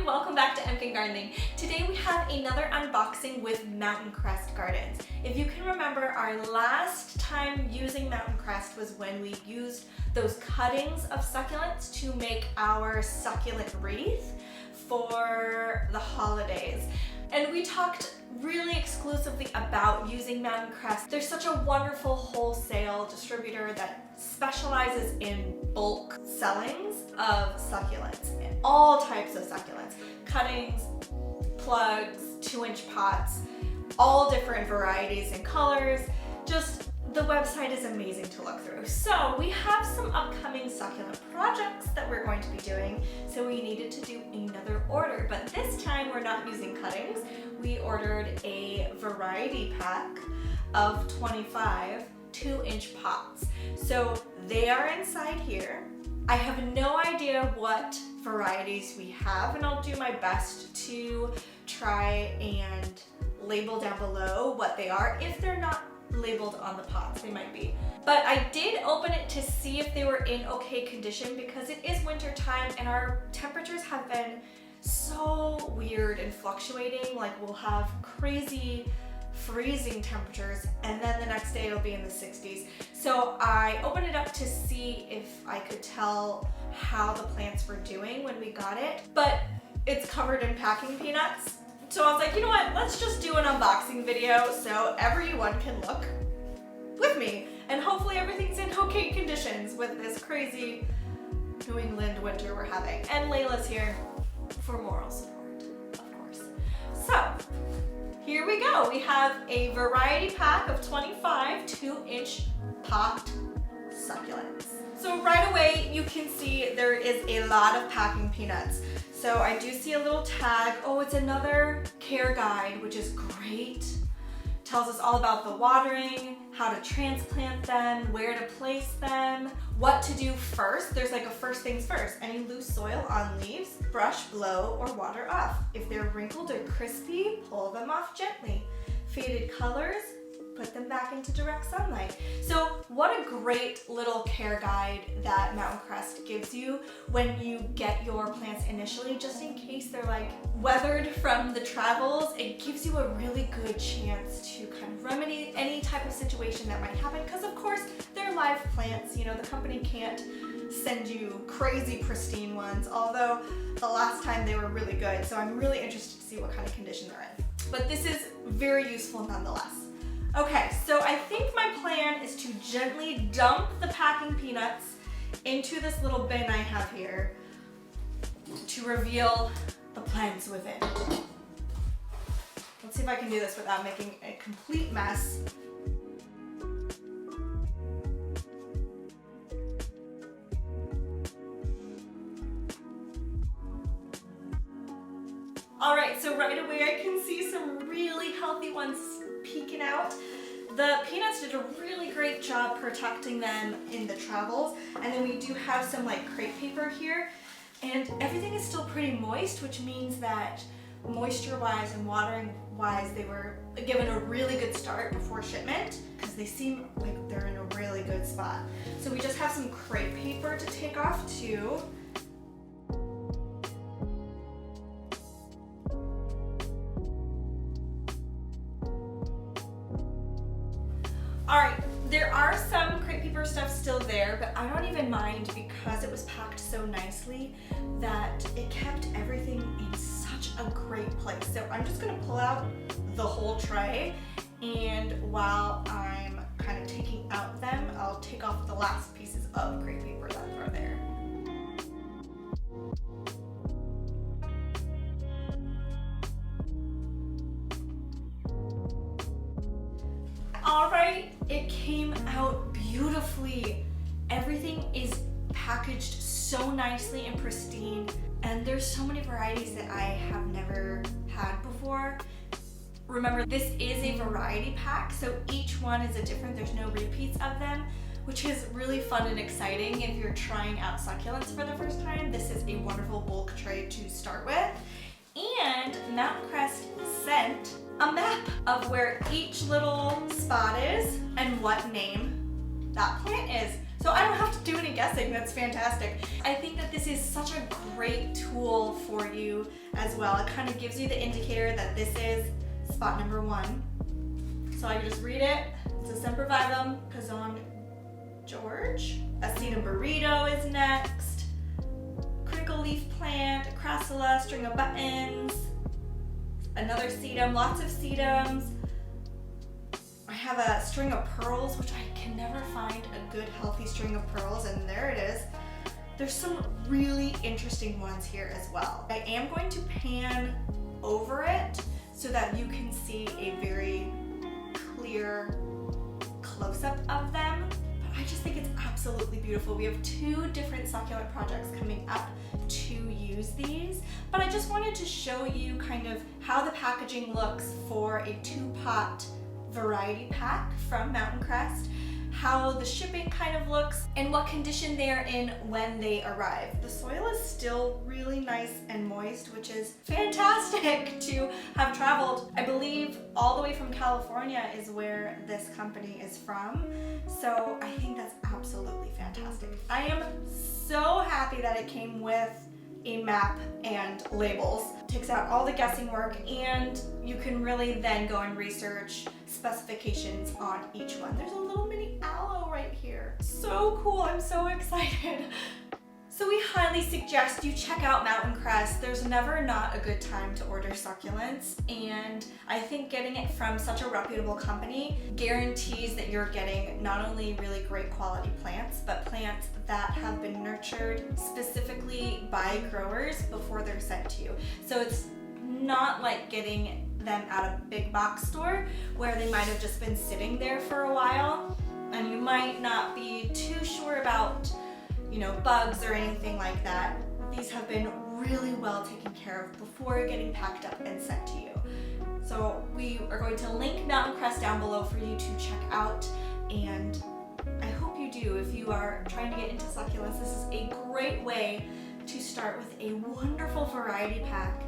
welcome back to MK Gardening. Today we have another unboxing with Mountain Crest Gardens. If you can remember, our last time using Mountain Crest was when we used those cuttings of succulents to make our succulent wreath for the holidays. And we talked really exclusively about using Mountain Crest. They're such a wonderful wholesale distributor that specializes in bulk sellings of succulents, all types of succulents, cuttings, plugs, 2-inch pots, all different varieties and colors. Just the website is amazing to look through. So we have some upcoming succulent projects that we're going to be doing, so we needed to do another order, but this time we're not using cuttings. We ordered a variety pack of 25 2-inch pots. So they are inside here. I have no idea what varieties we have, and I'll do my best to try and label down below what they are. If they're not labeled on the pots, they might be. But I did open it to see if they were in okay condition because it is winter time and our temperatures have been so weird and fluctuating. Like, we'll have crazy freezing temperatures and then the next day it'll be in the 60s. So I opened it up to see if I could tell how the plants were doing when we got it, but it's covered in packing peanuts. So I was like, you know what, let's just do an unboxing video so everyone can look with me and hopefully everything's in okay conditions with this crazy New England winter we're having. And Layla's here for moral support, of course. So here we go. We have a variety pack of 25 2-inch pot succulents. So right away you can see there is a lot of packing peanuts. So I do see a little tag. Oh, it's another care guide, which is great. Tells us all about the watering, how to transplant them, where to place them, what to do first. There's like a first things first. Any loose soil on leaves, brush, blow, or water off. If they're wrinkled or crispy, pull them off gently. Faded colors, put them back into direct sunlight. So what a great little care guide that Mountain Crest gives you when you get your plants initially, just in case they're like weathered from the travels. It gives you a really good chance to kind of remedy any type of situation that might happen, because of course they're live plants. You know, the company can't send you crazy pristine ones, although the last time they were really good. So I'm really interested to see what kind of condition they're in. But this is very useful nonetheless. Okay, so I think my plan is to gently dump the packing peanuts into this little bin I have here to reveal the plants within. Let's see if I can do this without making a complete mess. Alright, so right away I can see some really healthy ones peeking out. The peanuts did a really great job protecting them in the travels, and then we do have some like crepe paper here, and everything is still pretty moist, which means that moisture wise and watering wise they were given a really good start before shipment, because they seem like they're in a really good spot. So we just have some crepe paper to take off too. Alright, there are some crepe paper stuff still there, but I don't even mind because it was packed so nicely that it kept everything in such a great place. So I'm just going to pull out the whole tray, and while I'm kind of taking out them, I'll take off the last pieces of crepe paper that are there. Alright, it came out beautifully. Everything is packaged so nicely and pristine, and there's so many varieties that I have never had before. Remember, this is a variety pack, so each one is a different, there's no repeats of them, which is really fun and exciting if you're trying out succulents for the first time. This is a wonderful bulk tray to start with. And Mountain Crest sent a map of where each little spot is and what name that plant is. So I don't have to do any guessing. That's fantastic. I think that this is such a great tool for you as well. It kind of gives you the indicator that this is spot number 1. So I can just read it. It's a Sempervivum Cazon George. A sedum burrito is next. Crinkle leaf plant, a crassula, string of buttons, another sedum, lots of sedums. I have a string of pearls, which I can never find a good healthy string of pearls, and there it is. There's some really interesting ones here as well. I am going to pan over it so that you can see a very clear close-up of them. But I just think it's absolutely beautiful. We have 2 different succulent projects coming up to use these, but I just wanted to show you kind of how the packaging looks for a 2-pot variety pack from Mountain Crest, how the shipping kind of looks, and what condition they're in when they arrive. The soil is still really nice and moist, which is fantastic to have traveled. I believe all the way from California is where this company is from, so I think that's absolutely fantastic. I am so happy that it came with a map and labels. It takes out all the guessing work, and you can really then go and research specifications on each one. There's a little mini aloe right here. So cool, I'm so excited. So we highly suggest you check out Mountain Crest. There's never not a good time to order succulents, and I think getting it from such a reputable company guarantees that you're getting not only really great quality plants, but plants that have been nurtured specifically by growers before they're sent to you. So it's not like getting them at a big box store where they might have just been sitting there for a while and you might not be too sure about, you know, bugs or anything like that. These have been really well taken care of before getting packed up and sent to you. So we are going to link Mountain Crest down below for you to check out, and I hope you do. If you are trying to get into succulents, this is a great way to start with a wonderful variety pack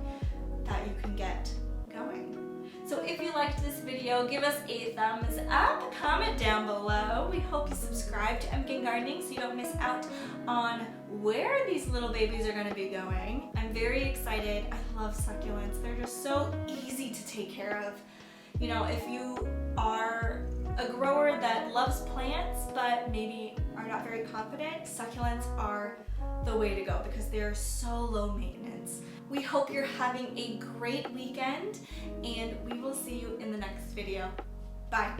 that you can get going. So if you liked this video, give us a thumbs up, comment down below. We hope you subscribe to MK Gardening so you don't miss out on where these little babies are going to be going. I'm very excited. I love succulents. They're just so easy to take care of. You know, if you are a grower that loves plants but maybe are not very confident, succulents are the way to go because they're so low maintenance. We hope you're having a great weekend, and we will see you in the next video. Bye.